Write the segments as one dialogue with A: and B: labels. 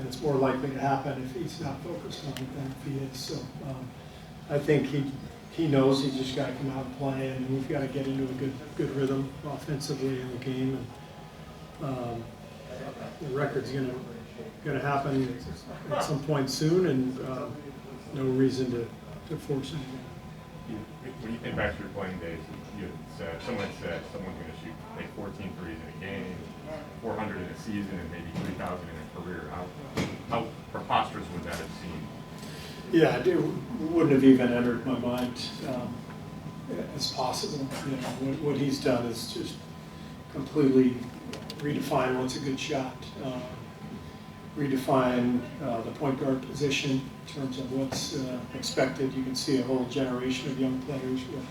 A: and it's more likely to happen if he's not focused on it than if he is. So I think he knows he's just got to come out and play, and we've got to get into a good rhythm offensively in the game. And the record's going to happen at some point soon, and no reason to force anything.
B: When you think back to your playing days, someone said someone's going to shoot like 14 threes in a game, 400 in a season, and maybe 3,000 in a career. How preposterous would that have seemed?
A: Yeah, it wouldn't have even entered my mind as possible. You know, what he's done is just completely redefine what's a good shot, redefine the point guard position in terms of what's expected. You can see a whole generation of young players with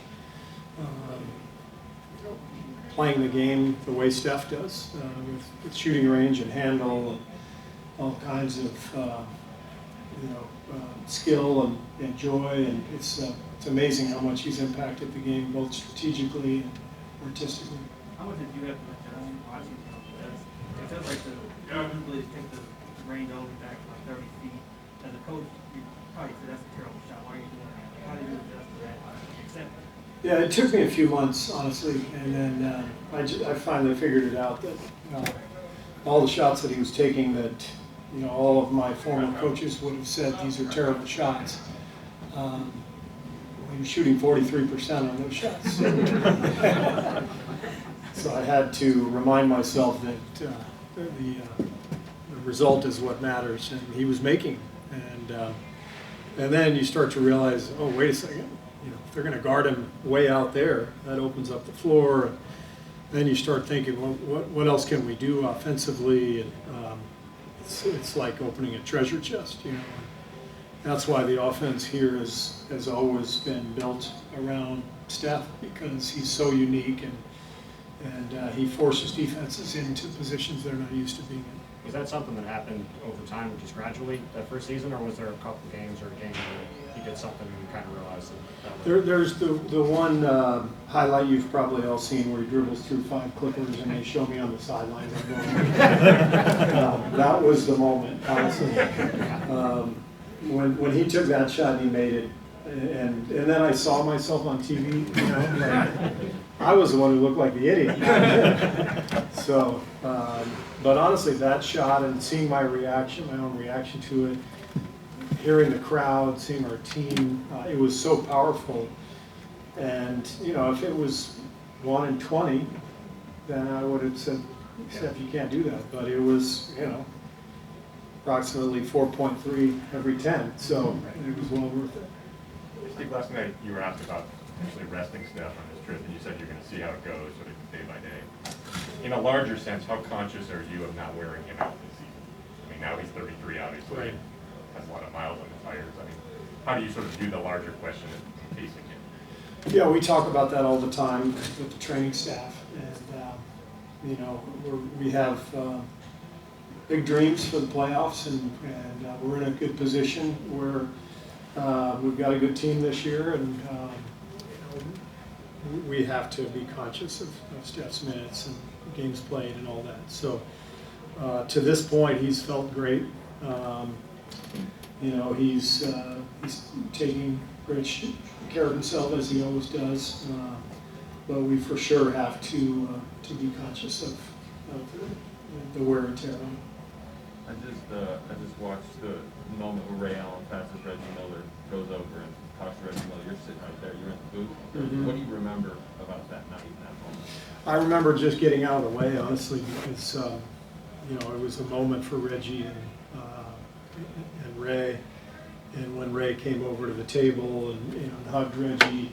A: playing the game the way Steph does, with shooting range and handle and all kinds of skill and joy, and it's amazing how much he's impacted the game both strategically and artistically.
C: How much did you have to watching him? It feels like the ability to take the range all the way back about 30 feet. As a coach, you probably say that's a terrible shot. Why are you doing that? How do you adjust to that? Accept it?
A: Yeah, it took me a few months, honestly, and then I finally figured it out that all the shots that he was taking that all of my former coaches would have said these are terrible shots. He was shooting 43% on those shots. So I had to remind myself that the result is what matters, and he was making. And then you start to realize, oh, wait a second. If they're going to guard him way out there, that opens up the floor. And then you start thinking, well, what else can we do offensively? And it's like opening a treasure chest, That's why the offense here has always been built around Steph, because he's so unique and he forces defenses into positions they're not used to being in.
D: Was that something that happened over time, just gradually, that first season, or was there a couple games or a game where he did something and you kind of realized that?
A: There's the one highlight you've probably all seen where he dribbles through 5 Clippers and they show me on the sidelines. That was the moment, honestly. When he took that shot and he made it, and then I saw myself on TV, I was the one who looked like the idiot. So, but honestly, that shot and seeing my own reaction to it, hearing the crowd, seeing our team, it was so powerful. And if it was 1 in 20, then I would have said, Steph, you can't do that. But it was, approximately 4.3 every 10, so it was well worth it.
B: Steve, last night you were asked about potentially resting Steph on his trip, and you said you're going to see how it goes sort of day by day. In a larger sense, how conscious are you of not wearing him out this season? I mean, now he's 33, obviously,
A: right.
B: Has a lot of miles on the tires. I mean, how do you sort of view the larger question of pacing him?
A: Yeah, we talk about that all the time with the training staff, and we have big dreams for the playoffs, and we're in a good position where we've got a good team this year, and we have to be conscious of Steph's minutes and games played and all that. So to this point, he's felt great. He's taking great care of himself, as he always does. But we for sure have to be conscious of the wear and tear.
E: I just watched the moment where Ray Allen passes Reggie Miller, goes over and talks to Reggie Miller. You're sitting right there. You're in the booth.
A: Mm-hmm.
E: What do you remember about that night, that moment?
A: I remember just getting out of the way, honestly, because it was a moment for Reggie and Ray. And when Ray came over to the table and hugged Reggie,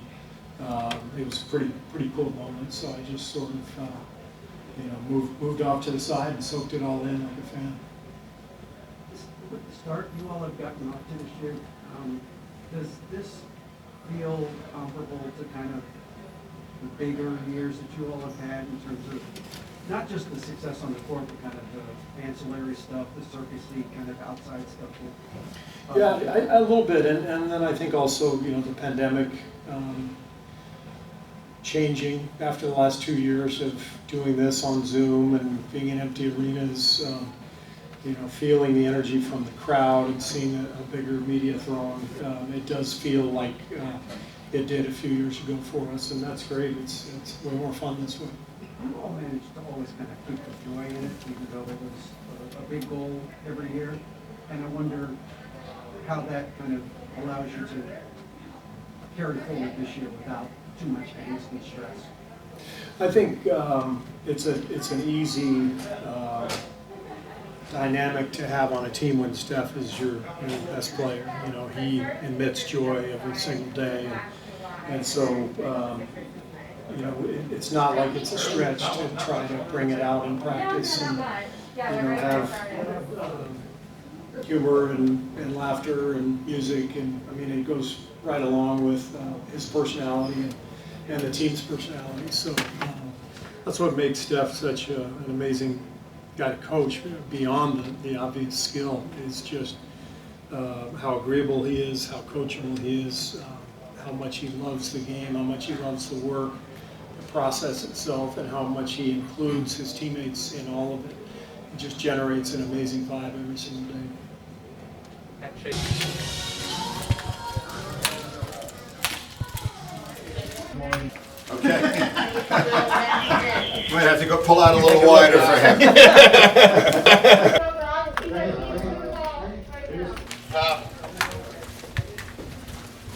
A: it was a pretty cool moment. So I just sort of moved off to the side and soaked it all in like a fan.
F: With the start you all have gotten off to this year, does this feel comparable to kind of the bigger years that you all have had in terms of not just the success on the court, but kind of the ancillary stuff, the circusy kind of outside stuff?
A: Yeah, a little bit, and then I think also the pandemic changing after the last 2 years of doing this on Zoom and being in empty arenas. you know, feeling the energy from the crowd and seeing a bigger media throng, it does feel like it did a few years ago for us, and that's great. It's way more fun this way.
F: You all managed to always kind of keep the joy in it, even though it was a big goal every year. And I wonder how that kind of allows you to carry forward this year without too much angst and stress.
A: I think it's an easy dynamic to have on a team when Steph is your best player. You know, he emits joy every single day, and so you know, it's not like it's a stretch to try to bring it out in practice and you know, have humor and laughter and music, and I mean, it goes right along with his personality and the team's personality. So that's what makes Steph such an amazing guy to coach. Beyond the obvious skill is just how agreeable he is, how coachable he is, how much he loves the game, how much he loves the work, the process itself, and how much he includes his teammates in all of it. It just generates an amazing vibe every single day.
G: Okay. Might have to go pull out a little wider for him.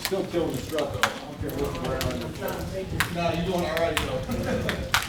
A: Still killing the strut though. I don't care what you're wearing. No, you're doing all right though.